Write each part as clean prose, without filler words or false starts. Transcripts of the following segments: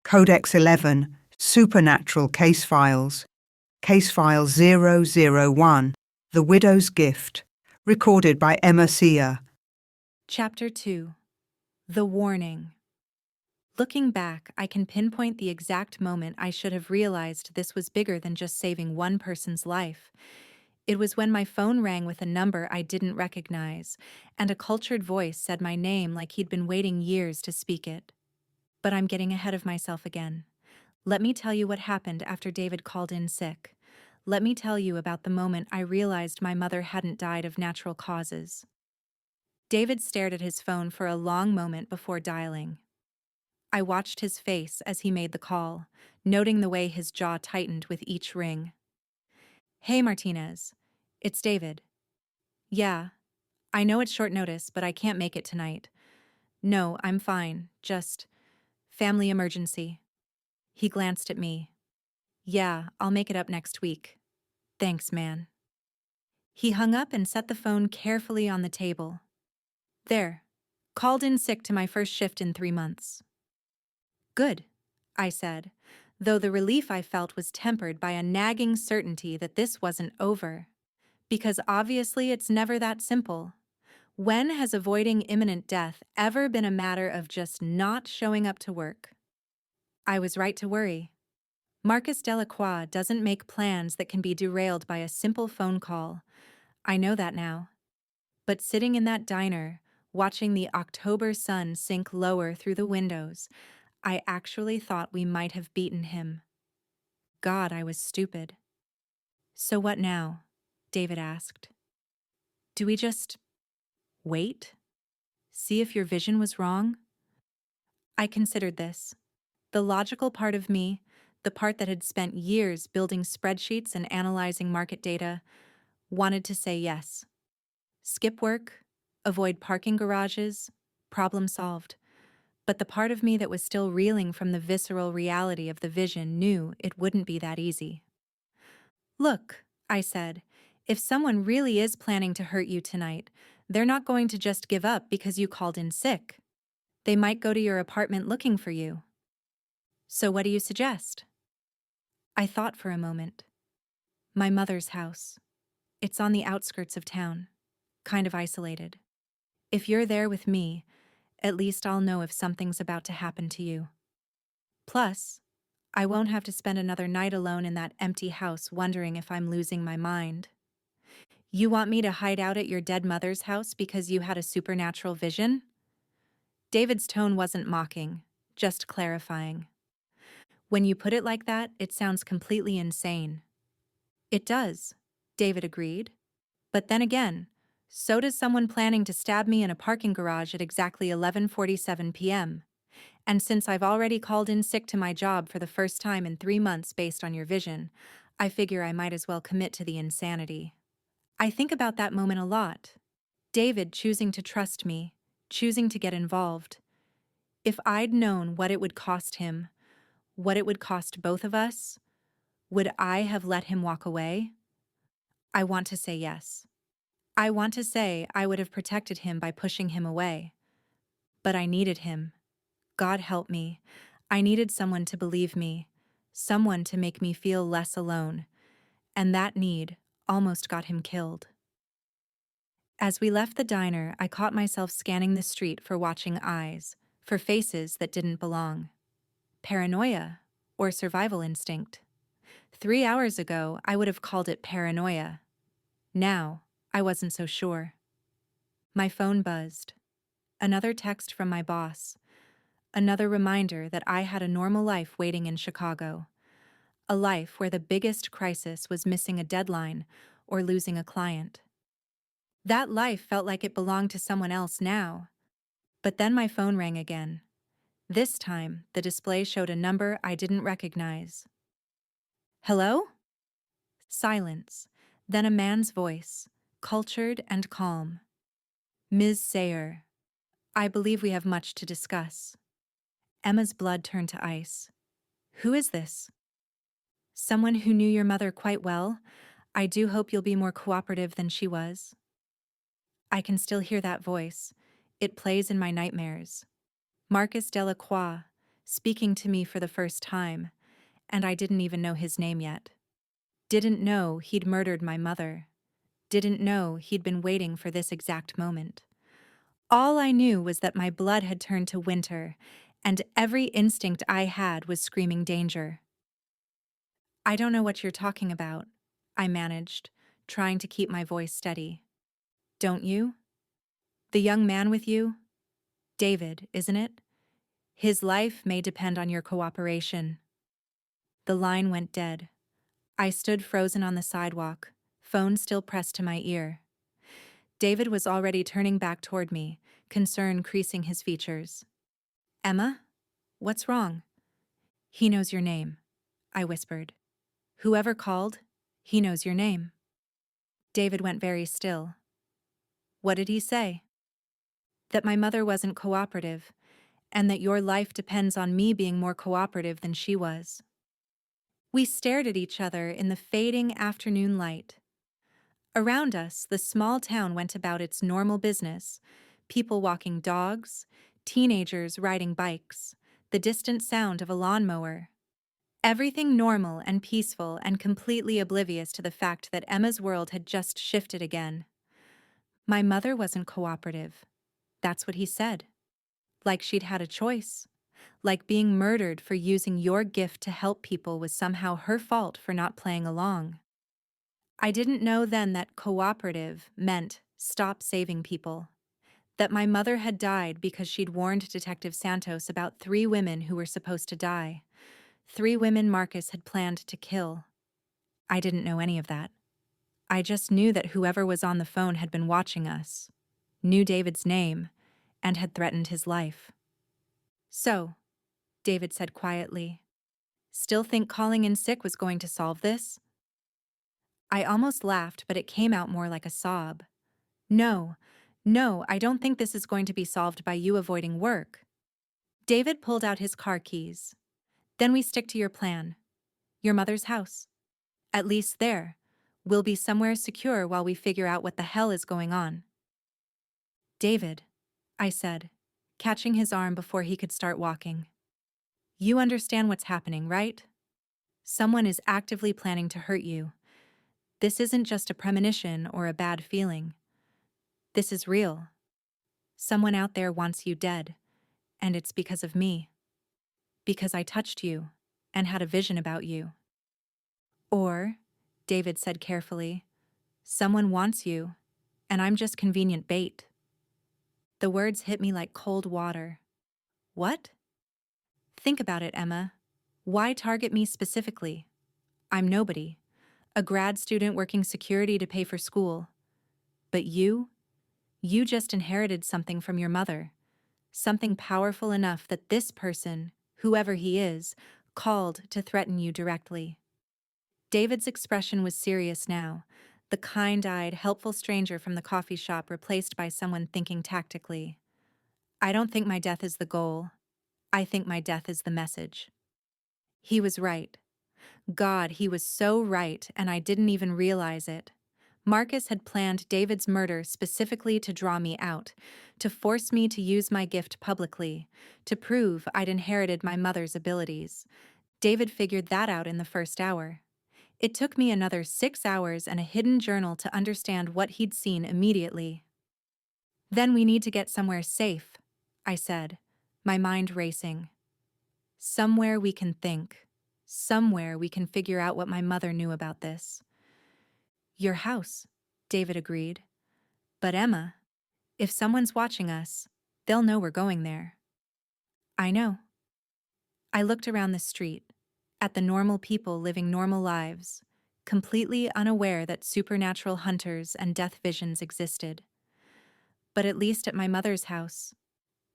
Codex 11, Supernatural Case Files, Case File 001, The Widow's Gift, recorded by Emma Seher. Chapter 2. The Warning. Looking back, I can pinpoint the exact moment I should have realized this was bigger than just saving one person's life. It was when my phone rang with a number I didn't recognize, and a cultured voice said my name like he'd been waiting years to speak it. But I'm getting ahead of myself again. Let me tell you what happened after David called in sick. Let me tell you about the moment I realized my mother hadn't died of natural causes. David stared at his phone for a long moment before dialing. I watched his face as he made the call, noting the way his jaw tightened with each ring. "Hey, Martinez. It's David." "Yeah. I know it's short notice, but I can't make it tonight." "No, I'm fine. Just family emergency." He glanced at me. "Yeah, I'll make it up next week." "Thanks, man." He hung up and set the phone carefully on the table. "There. Called in sick to my first shift in 3 months." "Good," I said, though the relief I felt was tempered by a nagging certainty that this wasn't over. Because obviously it's never that simple. When has avoiding imminent death ever been a matter of just not showing up to work? I was right to worry. Marcus Delacroix doesn't make plans that can be derailed by a simple phone call. I know that now. But sitting in that diner, watching the October sun sink lower through the windows, I actually thought we might have beaten him. God, I was stupid. "So what now?" David asked. "Do we just wait? See if your vision was wrong?" I considered this. The logical part of me, the part that had spent years building spreadsheets and analyzing market data, wanted to say yes. Skip work, avoid parking garages, problem solved. But the part of me that was still reeling from the visceral reality of the vision knew it wouldn't be that easy. "Look," I said, "if someone really is planning to hurt you tonight, they're not going to just give up because you called in sick. They might go to your apartment looking for you." "So what do you suggest?" I thought for a moment. "My mother's house. It's on the outskirts of town, kind of isolated. If you're there with me, at least I'll know if something's about to happen to you. Plus, I won't have to spend another night alone in that empty house wondering if I'm losing my mind." "You want me to hide out at your dead mother's house because you had a supernatural vision?" David's tone wasn't mocking, just clarifying. "When you put it like that, it sounds completely insane." "It does," David agreed. "But then again, so does someone planning to stab me in a parking garage at exactly 11:47 p.m. And since I've already called in sick to my job for the first time in 3 months based on your vision, I figure I might as well commit to the insanity." I think about that moment a lot. David choosing to trust me, choosing to get involved. If I'd known what it would cost him, what it would cost both of us, would I have let him walk away? I want to say yes. I want to say I would have protected him by pushing him away. But I needed him. God help me. I needed someone to believe me, someone to make me feel less alone. And that need almost got him killed. As we left the diner, I caught myself scanning the street for watching eyes, for faces that didn't belong. Paranoia or survival instinct? 3 hours ago, I would have called it paranoia. Now, I wasn't so sure. My phone buzzed. Another text from my boss. Another reminder that I had a normal life waiting in Chicago. A life where the biggest crisis was missing a deadline or losing a client. That life felt like it belonged to someone else now. But then my phone rang again. This time, the display showed a number I didn't recognize. "Hello?" Silence, then a man's voice, cultured and calm. "Ms. Seher, I believe we have much to discuss." Emma's blood turned to ice. "Who is this?" "Someone who knew your mother quite well. I do hope you'll be more cooperative than she was." I can still hear that voice. It plays in my nightmares. Marcus Delacroix, speaking to me for the first time, and I didn't even know his name yet. Didn't know he'd murdered my mother. Didn't know he'd been waiting for this exact moment. All I knew was that my blood had turned to winter, and every instinct I had was screaming danger. I don't know what you're talking about, I managed, trying to keep my voice steady. Don't you? The young man with you? David, isn't it? His life may depend on your cooperation. The line went dead. I stood frozen on the sidewalk, phone still pressed to my ear. David was already turning back toward me, concern creasing his features. Emma? What's wrong? He knows your name, I whispered. Whoever called, he knows your name. David went very still. What did he say? That my mother wasn't cooperative, and that your life depends on me being more cooperative than she was. We stared at each other in the fading afternoon light. Around us, the small town went about its normal business, people walking dogs, teenagers riding bikes, the distant sound of a lawnmower. Everything normal and peaceful and completely oblivious to the fact that Emma's world had just shifted again. My mother wasn't cooperative. That's what he said. Like she'd had a choice. Like being murdered for using your gift to help people was somehow her fault for not playing along. I didn't know then that cooperative meant stop saving people. That my mother had died because she'd warned Detective Santos about 3 women who were supposed to die. 3 women Marcus had planned to kill. I didn't know any of that. I just knew that whoever was on the phone had been watching us, knew David's name, and had threatened his life. So, David said quietly, still think calling in sick was going to solve this? I almost laughed, but it came out more like a sob. No, I don't think this is going to be solved by you avoiding work. David pulled out his car keys. Then we stick to your plan. Your mother's house. At least there. We'll be somewhere secure while we figure out what the hell is going on. David, I said, catching his arm before he could start walking. You understand what's happening, right? Someone is actively planning to hurt you. This isn't just a premonition or a bad feeling. This is real. Someone out there wants you dead, and it's because of me. Because I touched you and had a vision about you. Or, David said carefully, someone wants you, and I'm just convenient bait. The words hit me like cold water. What? Think about it, Emma. Why target me specifically? I'm nobody. A grad student working security to pay for school. But you just inherited something from your mother. Something powerful enough that this person, whoever he is, called to threaten you directly. David's expression was serious now, the kind-eyed, helpful stranger from the coffee shop replaced by someone thinking tactically. I don't think my death is the goal. I think my death is the message. He was right. God, he was so right, and I didn't even realize it. Marcus had planned David's murder specifically to draw me out, to force me to use my gift publicly, to prove I'd inherited my mother's abilities. David figured that out in the first hour. It took me another 6 hours and a hidden journal to understand what he'd seen immediately. Then we need to get somewhere safe, I said, my mind racing. Somewhere we can think. Somewhere we can figure out what my mother knew about this. Your house, David agreed. But Emma, if someone's watching us, they'll know we're going there. I know. I looked around the street, at the normal people living normal lives, completely unaware that supernatural hunters and death visions existed. But at least at my mother's house,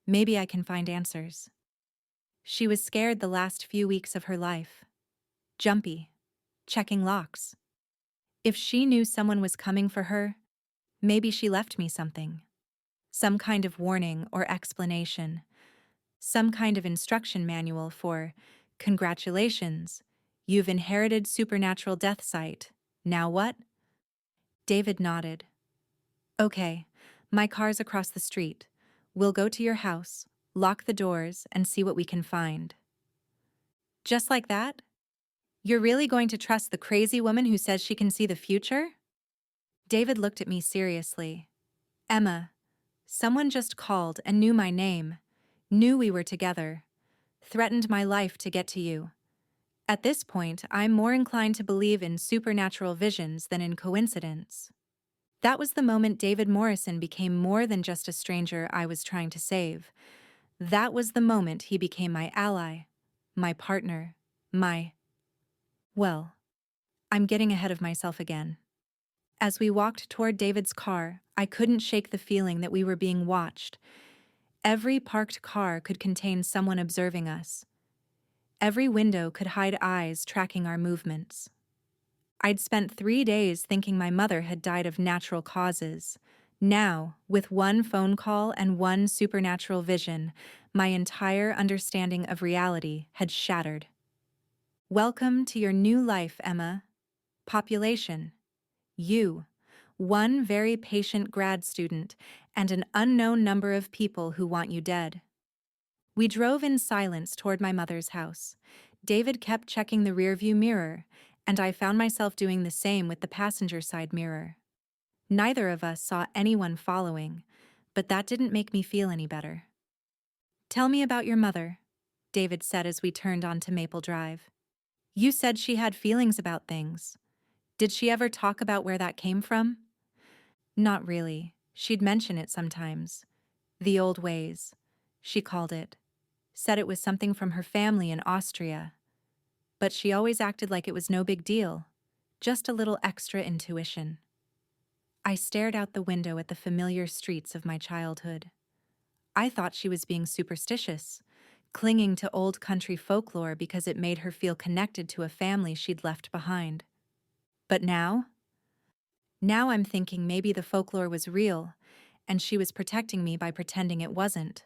maybe I can find answers. She was scared the last few weeks of her life. Jumpy, checking locks. If she knew someone was coming for her, maybe she left me something. Some kind of warning or explanation. Some kind of instruction manual for, congratulations, you've inherited supernatural death sight. Now what? David nodded. Okay, my car's across the street. We'll go to your house, lock the doors, and see what we can find. Just like that? You're really going to trust the crazy woman who says she can see the future? David looked at me seriously. Emma, someone just called and knew my name, knew we were together, threatened my life to get to you. At this point, I'm more inclined to believe in supernatural visions than in coincidence. That was the moment David Morrison became more than just a stranger I was trying to save. That was the moment he became my ally, my partner, well, I'm getting ahead of myself again. As we walked toward David's car, I couldn't shake the feeling that we were being watched. Every parked car could contain someone observing us. Every window could hide eyes tracking our movements. I'd spent 3 days thinking my mother had died of natural causes. Now, with one phone call and one supernatural vision, my entire understanding of reality had shattered. Welcome to your new life, Emma. Population: you, one very patient grad student, and an unknown number of people who want you dead. We drove in silence toward my mother's house. David kept checking the rearview mirror, and I found myself doing the same with the passenger side mirror. Neither of us saw anyone following, but that didn't make me feel any better. Tell me about your mother, David said as we turned onto Maple Drive. You said she had feelings about things. Did she ever talk about where that came from? Not really. She'd mention it sometimes. The old ways, she called it. Said it was something from her family in Austria. But she always acted like it was no big deal. Just a little extra intuition. I stared out the window at the familiar streets of my childhood. I thought she was being superstitious, clinging to old country folklore because it made her feel connected to a family she'd left behind. But now? Now I'm thinking maybe the folklore was real, and she was protecting me by pretending it wasn't.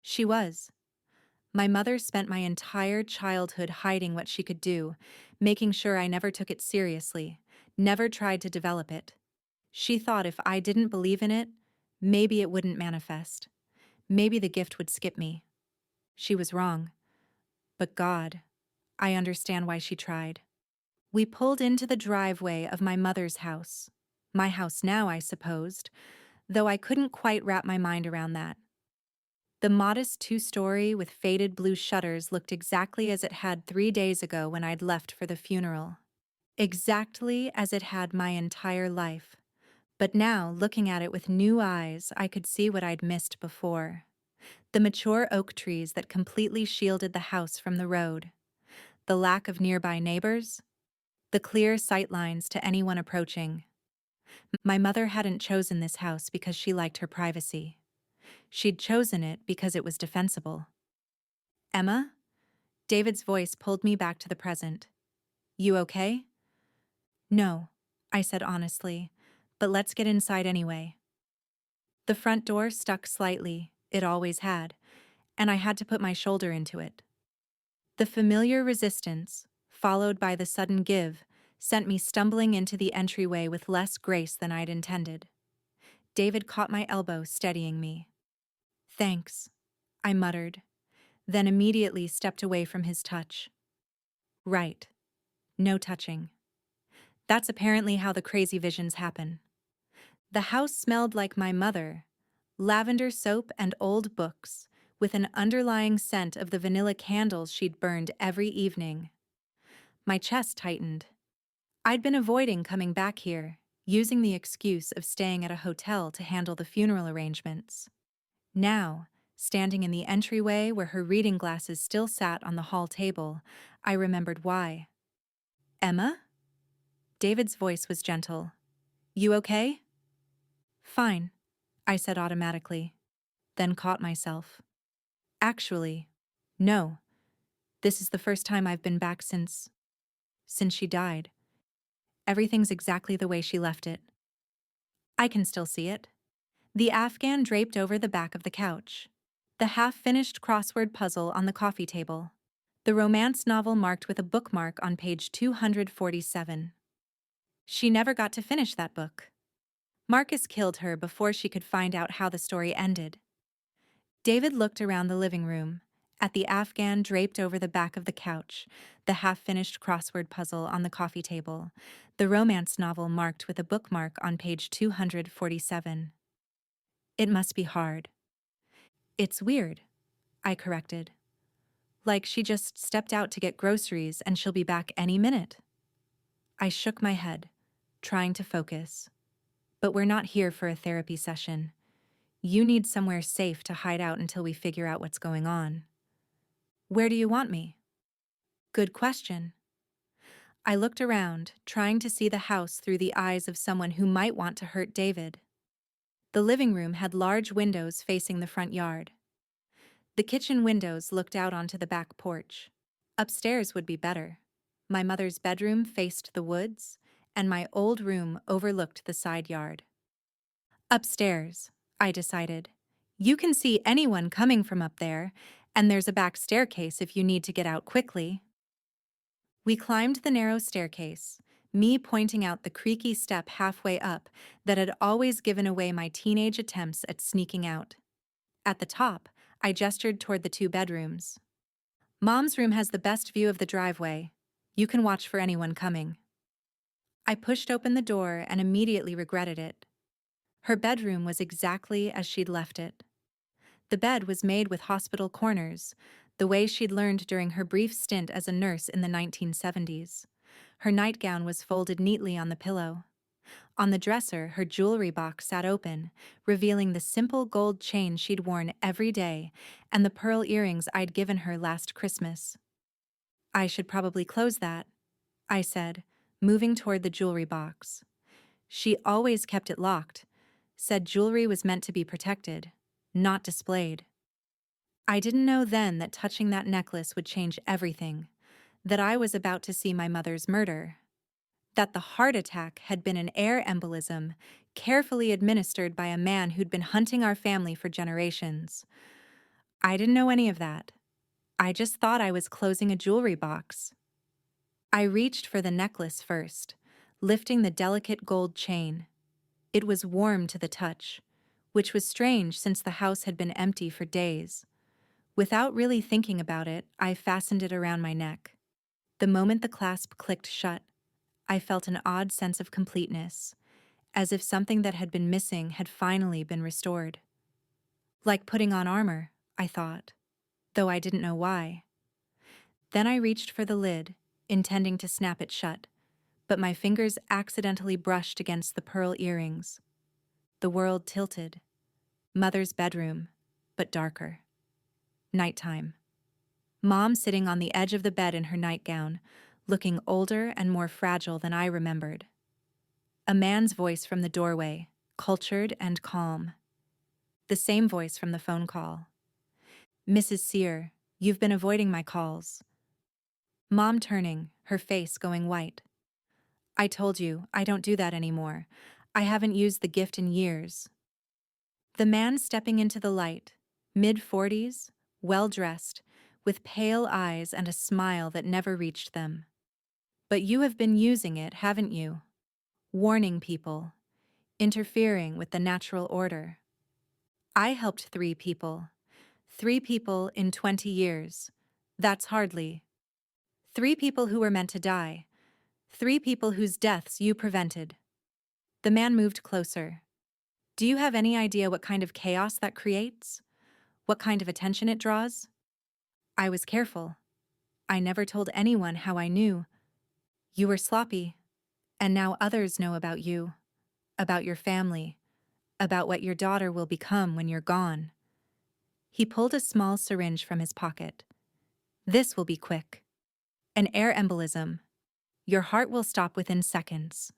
She was. My mother spent my entire childhood hiding what she could do, making sure I never took it seriously, never tried to develop it. She thought if I didn't believe in it, maybe it wouldn't manifest. Maybe the gift would skip me. She was wrong. But God, I understand why she tried. We pulled into the driveway of my mother's house. My house now, I supposed, though I couldn't quite wrap my mind around that. The modest 2-story with faded blue shutters looked exactly as it had 3 days ago when I'd left for the funeral. Exactly as it had my entire life. But now, looking at it with new eyes, I could see what I'd missed before. The mature oak trees that completely shielded the house from the road. The lack of nearby neighbors. The clear sightlines to anyone approaching. My mother hadn't chosen this house because she liked her privacy. She'd chosen it because it was defensible. Emma? David's voice pulled me back to the present. You okay? No, I said honestly, but let's get inside anyway. The front door stuck slightly, it always had, and I had to put my shoulder into it. The familiar resistance, followed by the sudden give, sent me stumbling into the entryway with less grace than I'd intended. David caught my elbow, steadying me. Thanks, I muttered, then immediately stepped away from his touch. Right. No touching. That's apparently how the crazy visions happen. The house smelled like my mother, lavender soap and old books, with an underlying scent of the vanilla candles she'd burned every evening. My chest tightened. I'd been avoiding coming back here, using the excuse of staying at a hotel to handle the funeral arrangements. Now, standing in the entryway where her reading glasses still sat on the hall table, I remembered why. Emma? David's voice was gentle. You okay? Fine, I said automatically, then caught myself. Actually, no. This is the first time I've been back since she died. Everything's exactly the way she left it. I can still see it. The Afghan draped over the back of the couch. The half-finished crossword puzzle on the coffee table. The romance novel marked with a bookmark on page 247. She never got to finish that book. Marcus killed her before she could find out how the story ended. David looked around the living room, at the Afghan draped over the back of the couch, the half-finished crossword puzzle on the coffee table, the romance novel marked with a bookmark on page 247. It must be hard. It's weird, I corrected. Like she just stepped out to get groceries and she'll be back any minute. I shook my head, trying to focus. But we're not here for a therapy session. You need somewhere safe to hide out until we figure out what's going on. Where do you want me? Good question. I looked around, trying to see the house through the eyes of someone who might want to hurt David. The living room had large windows facing the front yard. The kitchen windows looked out onto the back porch. Upstairs would be better. My mother's bedroom faced the woods, and my old room overlooked the side yard. Upstairs, I decided. You can see anyone coming from up there, and there's a back staircase if you need to get out quickly. We climbed the narrow staircase, me pointing out the creaky step halfway up that had always given away my teenage attempts at sneaking out. At the top, I gestured toward the 2 bedrooms. Mom's room has the best view of the driveway. You can watch for anyone coming. I pushed open the door and immediately regretted it. Her bedroom was exactly as she'd left it. The bed was made with hospital corners, the way she'd learned during her brief stint as a nurse in the 1970s. Her nightgown was folded neatly on the pillow. On the dresser, her jewelry box sat open, revealing the simple gold chain she'd worn every day and the pearl earrings I'd given her last Christmas. I should probably close that, I said, moving toward the jewelry box. She always kept it locked, said jewelry was meant to be protected, not displayed. I didn't know then that touching that necklace would change everything, that I was about to see my mother's murder, that the heart attack had been an air embolism carefully administered by a man who'd been hunting our family for generations. I didn't know any of that. I just thought I was closing a jewelry box. I reached for the necklace first, lifting the delicate gold chain. It was warm to the touch, which was strange since the house had been empty for days. Without really thinking about it, I fastened it around my neck. The moment the clasp clicked shut, I felt an odd sense of completeness, as if something that had been missing had finally been restored. Like putting on armor, I thought, though I didn't know why. Then I reached for the lid, intending to snap it shut, but my fingers accidentally brushed against the pearl earrings. The world tilted. Mother's bedroom, but darker. Nighttime. Mom sitting on the edge of the bed in her nightgown, looking older and more fragile than I remembered. A man's voice from the doorway, cultured and calm. The same voice from the phone call. Mrs. Seher, you've been avoiding my calls. Mom turning, her face going white. I told you, I don't do that anymore. I haven't used the gift in years. The man stepping into the light, mid-40s, well-dressed, with pale eyes and a smile that never reached them. But you have been using it, haven't you? Warning people, interfering with the natural order. I helped 3 people. 3 people in 20 years. That's hardly. 3 people who were meant to die. 3 people whose deaths you prevented. The man moved closer. Do you have any idea what kind of chaos that creates? What kind of attention it draws? I was careful. I never told anyone how I knew. You were sloppy, and now others know about you, about your family, about what your daughter will become when you're gone. He pulled a small syringe from his pocket. This will be quick. An air embolism. Your heart will stop within seconds.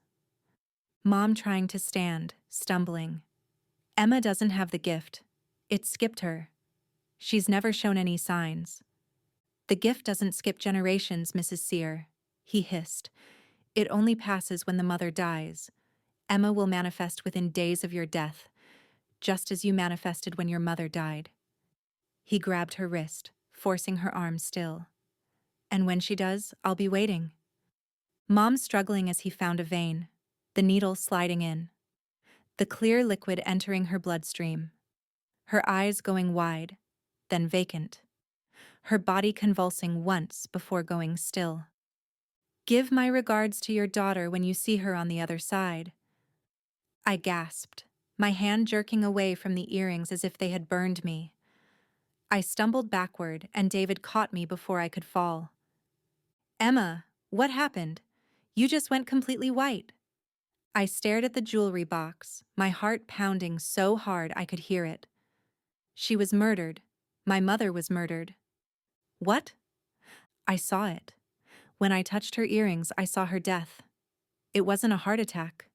Mom trying to stand, stumbling. Emma doesn't have the gift. It skipped her. She's never shown any signs. The gift doesn't skip generations, Mrs. Seher, he hissed. It only passes when the mother dies. Emma will manifest within days of your death, just as you manifested when your mother died. He grabbed her wrist, forcing her arm still. And when she does, I'll be waiting. Mom struggling as he found a vein, the needle sliding in, the clear liquid entering her bloodstream. Her eyes going wide, then vacant. her body convulsing once before going still. "Give my regards to your daughter when you see her on the other side." I gasped, my hand jerking away from the earrings as if they had burned me. I stumbled backward, and David caught me before I could fall. "Emma, what happened? You just went completely white." I stared at the jewelry box, my heart pounding so hard I could hear it. "She was murdered. My mother was murdered." "What?" "I saw it. When I touched her earrings, I saw her death. It wasn't a heart attack.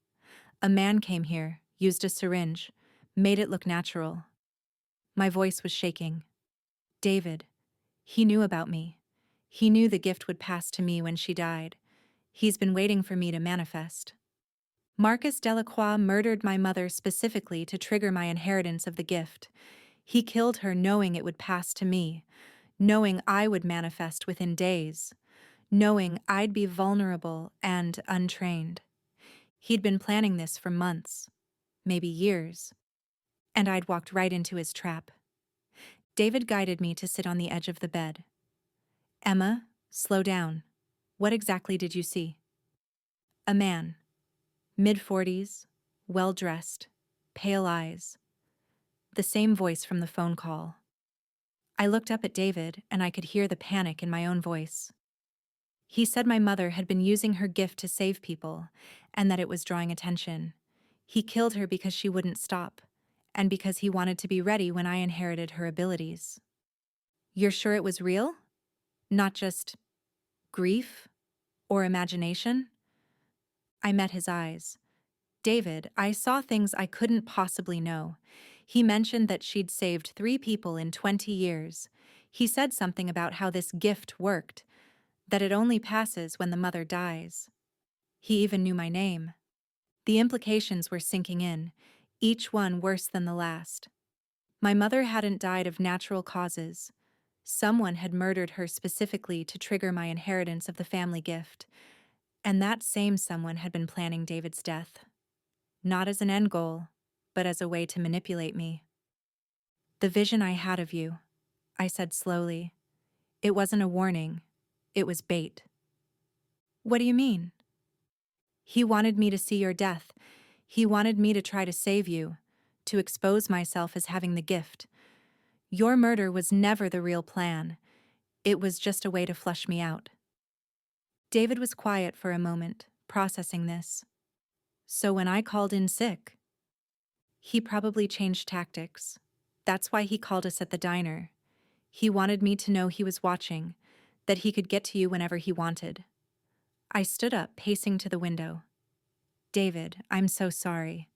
A man came here, used a syringe, made it look natural." My voice was shaking. "David. He knew about me. He knew the gift would pass to me when she died. He's been waiting for me to manifest. Marcus Delacroix murdered my mother specifically to trigger my inheritance of the gift. He killed her knowing it would pass to me, knowing I would manifest within days, knowing I'd be vulnerable and untrained. He'd been planning this for months, maybe years, and I'd walked right into his trap." David guided me to sit on the edge of the bed. "Emma, slow down. What exactly did you see?" "A man. Mid-40s, well-dressed, pale eyes. The same voice from the phone call." I looked up at David, and I could hear the panic in my own voice. "He said my mother had been using her gift to save people, and that it was drawing attention. He killed her because she wouldn't stop, and because he wanted to be ready when I inherited her abilities." "You're sure it was real? Not just grief or imagination?" I met his eyes. "David, I saw things I couldn't possibly know. He mentioned that she'd saved 3 people in 20 years. He said something about how this gift worked, that it only passes when the mother dies. He even knew my name." The implications were sinking in, each one worse than the last. My mother hadn't died of natural causes. Someone had murdered her specifically to trigger my inheritance of the family gift, and that same someone had been planning David's death. Not as an end goal, but as a way to manipulate me. "The vision I had of you," I said slowly. "It wasn't a warning. It was bait." "What do you mean?" "He wanted me to see your death. He wanted me to try to save you, to expose myself as having the gift. Your murder was never the real plan. It was just a way to flush me out." David was quiet for a moment, processing this. "So when I called in sick?" "He probably changed tactics. That's why he called us at the diner. He wanted me to know he was watching, that he could get to you whenever he wanted." I stood up, pacing to the window. "David, I'm so sorry.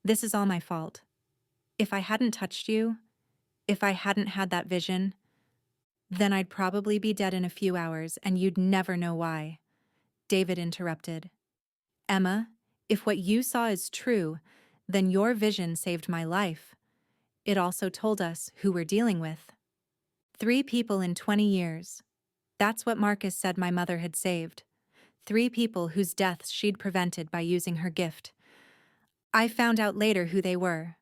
This is all my fault. If I hadn't touched you, if I hadn't had that vision, then I'd probably be dead in a few hours and you'd never know why." David interrupted. "Emma, if what you saw is true, then your vision saved my life. It also told us who we're dealing with. 3 people in 20 years. That's what Marcus said my mother had saved. 3 people whose deaths she'd prevented by using her gift. I found out later who they were.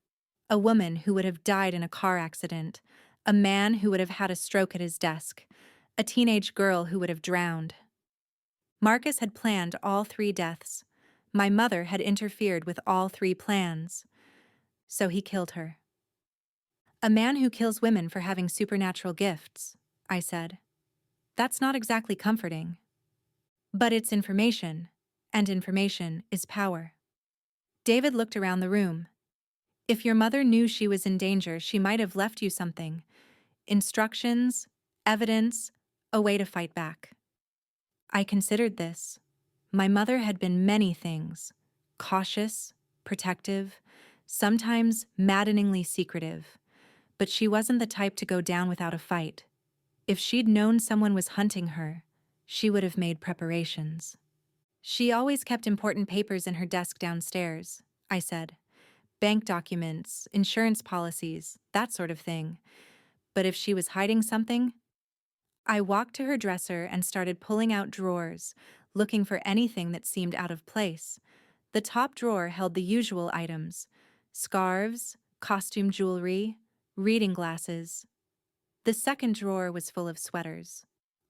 A woman who would have died in a car accident, a man who would have had a stroke at his desk, a teenage girl who would have drowned. Marcus had planned all 3 deaths. My mother had interfered with all 3 plans. So he killed her." "A man who kills women for having supernatural gifts," I said. "That's not exactly comforting. But it's information, and information is power." David looked around the room. "If your mother knew she was in danger, she might have left you something. Instructions, evidence, a way to fight back." I considered this. My mother had been many things: cautious, protective, sometimes maddeningly secretive. But she wasn't the type to go down without a fight. If she'd known someone was hunting her, she would have made preparations. "She always kept important papers in her desk downstairs," I said. "Bank documents, insurance policies, that sort of thing. But if she was hiding something—" I walked to her dresser and started pulling out drawers, looking for anything that seemed out of place. The top drawer held the usual items: scarves, costume jewelry, reading glasses. The second drawer was full of sweaters,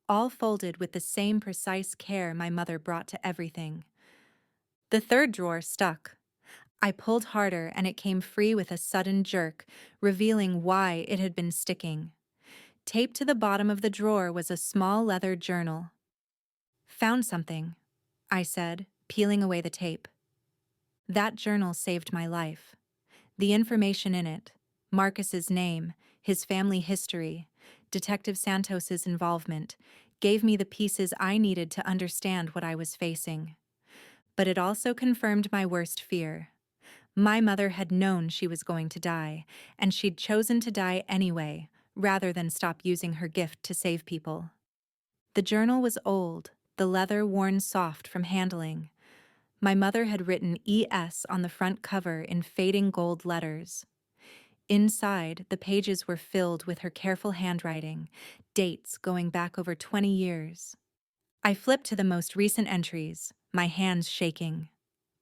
all folded with the same precise care my mother brought to everything. The third drawer stuck. I pulled harder and it came free with a sudden jerk, revealing why it had been sticking. Taped to the bottom of the drawer was a small leather journal. "Found something," I said, peeling away the tape. That journal saved my life. The information in it, Marcus's name, his family history, Detective Santos's involvement, gave me the pieces I needed to understand what I was facing. But it also confirmed my worst fear. My mother had known she was going to die, and she'd chosen to die anyway, rather than stop using her gift to save people. The journal was old, the leather worn soft from handling. My mother had written ES on the front cover in fading gold letters. Inside, the pages were filled with her careful handwriting, dates going back over 20 years. I flipped to the most recent entries, my hands shaking.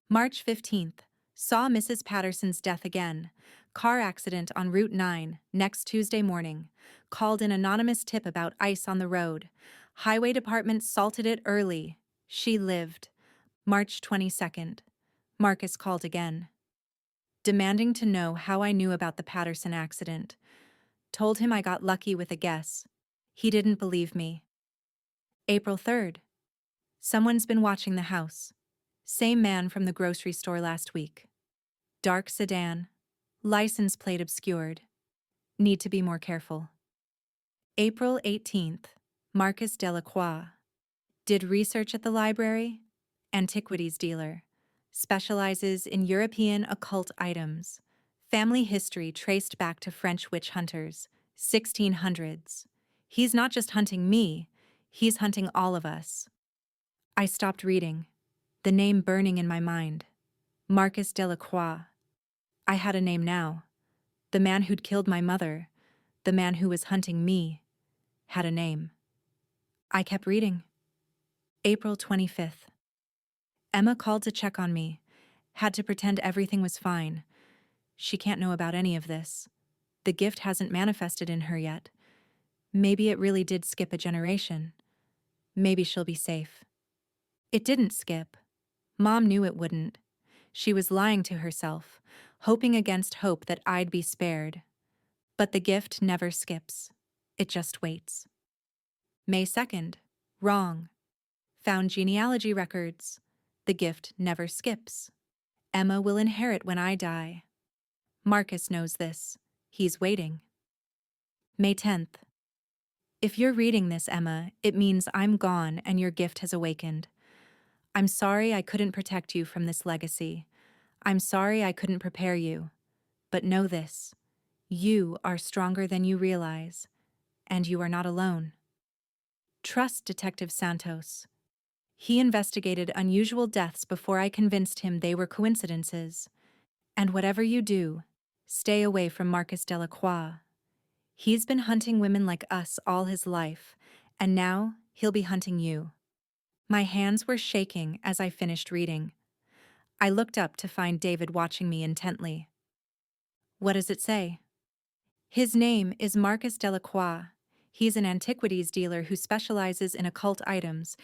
March 15th. Saw Mrs. Patterson's death again. Car accident on Route 9, next Tuesday morning. Called an anonymous tip about ice on the road. Highway department salted it early. She lived. March 22nd. Marcus called again, demanding to know how I knew about the Patterson accident. Told him I got lucky with a guess. He didn't believe me. April 3rd. Someone's been watching the house. Same man from the grocery store last week. Dark sedan. License plate obscured. Need to be more careful. April 18th. Marcus Delacroix. Did research at the library. Antiquities dealer. Specializes in European occult items. Family history traced back to French witch hunters, 1600s. He's not just hunting me, he's hunting all of us. I stopped reading, the name burning in my mind. Marcus Delacroix. I had a name now. The man who'd killed my mother, the man who was hunting me, had a name. I kept reading. April 25th. Emma called to check on me. Had to pretend everything was fine. She can't know about any of this. The gift hasn't manifested in her yet. Maybe it really did skip a generation. Maybe she'll be safe. It didn't skip. Mom knew it wouldn't. She was lying to herself, hoping against hope that I'd be spared. But the gift never skips. It just waits. May 2nd. Wrong. Found genealogy records. The gift never skips. Emma will inherit when I die. Marcus knows this. He's waiting. May 10th. If you're reading this, Emma, it means I'm gone and your gift has awakened. I'm sorry I couldn't protect you from this legacy. I'm sorry I couldn't prepare you. But know this. You are stronger than you realize, and you are not alone. Trust Detective Santos. He investigated unusual deaths before I convinced him they were coincidences. And whatever you do, stay away from Marcus Delacroix. He's been hunting women like us all his life, and now he'll be hunting you. My hands were shaking as I finished reading. I looked up to find David watching me intently. What does it say? His name is Marcus Delacroix. He's an antiquities dealer who specializes in occult items,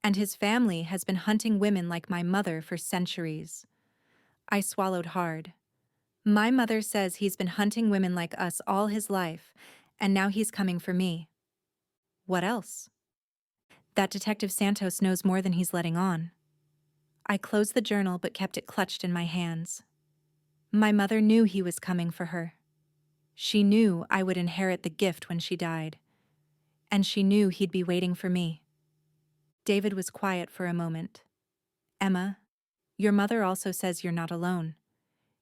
and his family has been hunting women like my mother for centuries. I swallowed hard. My mother says he's been hunting women like us all his life, and now he's coming for me. What else? That Detective Santos knows more than he's letting on. I closed the journal but kept it clutched in my hands. My mother knew he was coming for her. She knew I would inherit the gift when she died, and she knew he'd be waiting for me. David was quiet for a moment. Emma, your mother also says you're not alone.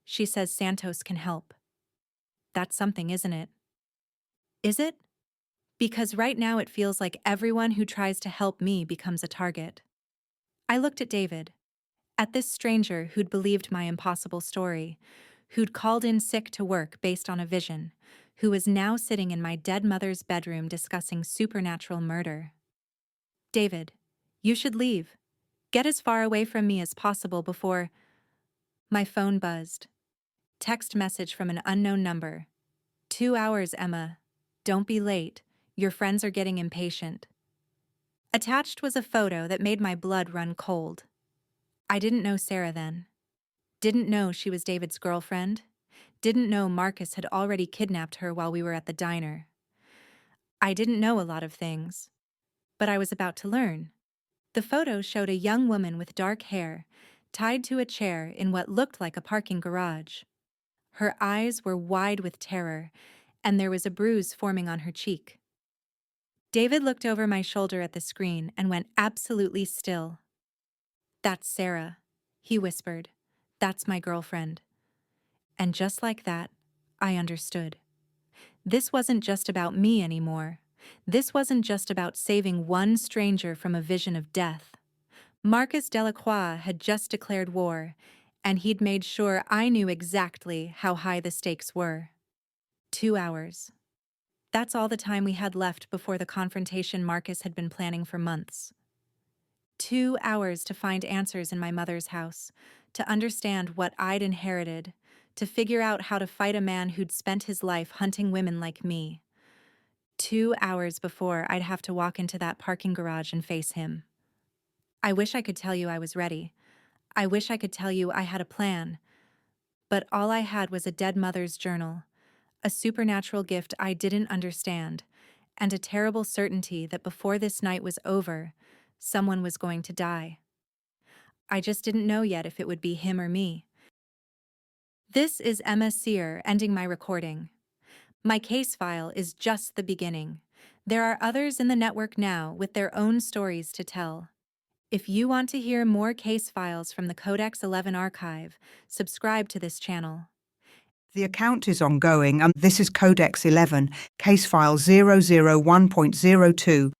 She says Santos can help. That's something, isn't it? Is it? Because right now it feels like everyone who tries to help me becomes a target. I looked at David, at this stranger who'd believed my impossible story, who'd called in sick to work based on a vision, who was now sitting in my dead mother's bedroom discussing supernatural murder. David, you should leave. Get as far away from me as possible before... My phone buzzed. Text message from an unknown number. 2 hours, Emma. Don't be late. Your friends are getting impatient. Attached was a photo that made my blood run cold. I didn't know Sarah then. Didn't know she was David's girlfriend. Didn't know Marcus had already kidnapped her while we were at the diner. I didn't know a lot of things. But I was about to learn. The photo showed a young woman with dark hair, tied to a chair in what looked like a parking garage. Her eyes were wide with terror, and there was a bruise forming on her cheek. David looked over my shoulder at the screen and went absolutely still. "That's Sarah," he whispered. "That's my girlfriend." And just like that, I understood. This wasn't just about me anymore. This wasn't just about saving one stranger from a vision of death. Marcus Delacroix had just declared war, and he'd made sure I knew exactly how high the stakes were. 2 hours. That's all the time we had left before the confrontation Marcus had been planning for months. 2 hours to find answers in my mother's house, to understand what I'd inherited, to figure out how to fight a man who'd spent his life hunting women like me. 2 hours before I'd have to walk into that parking garage and face him. I wish I could tell you I was ready. I wish I could tell you I had a plan. But all I had was a dead mother's journal, a supernatural gift I didn't understand, and a terrible certainty that before this night was over, someone was going to die. I just didn't know yet if it would be him or me. This is Emma Seher ending my recording. My case file is just the beginning. There are others in the network now with their own stories to tell. If you want to hear more case files from the Codex 11 archive, subscribe to this channel. The account is ongoing, and this is Codex 11, case file 001.02.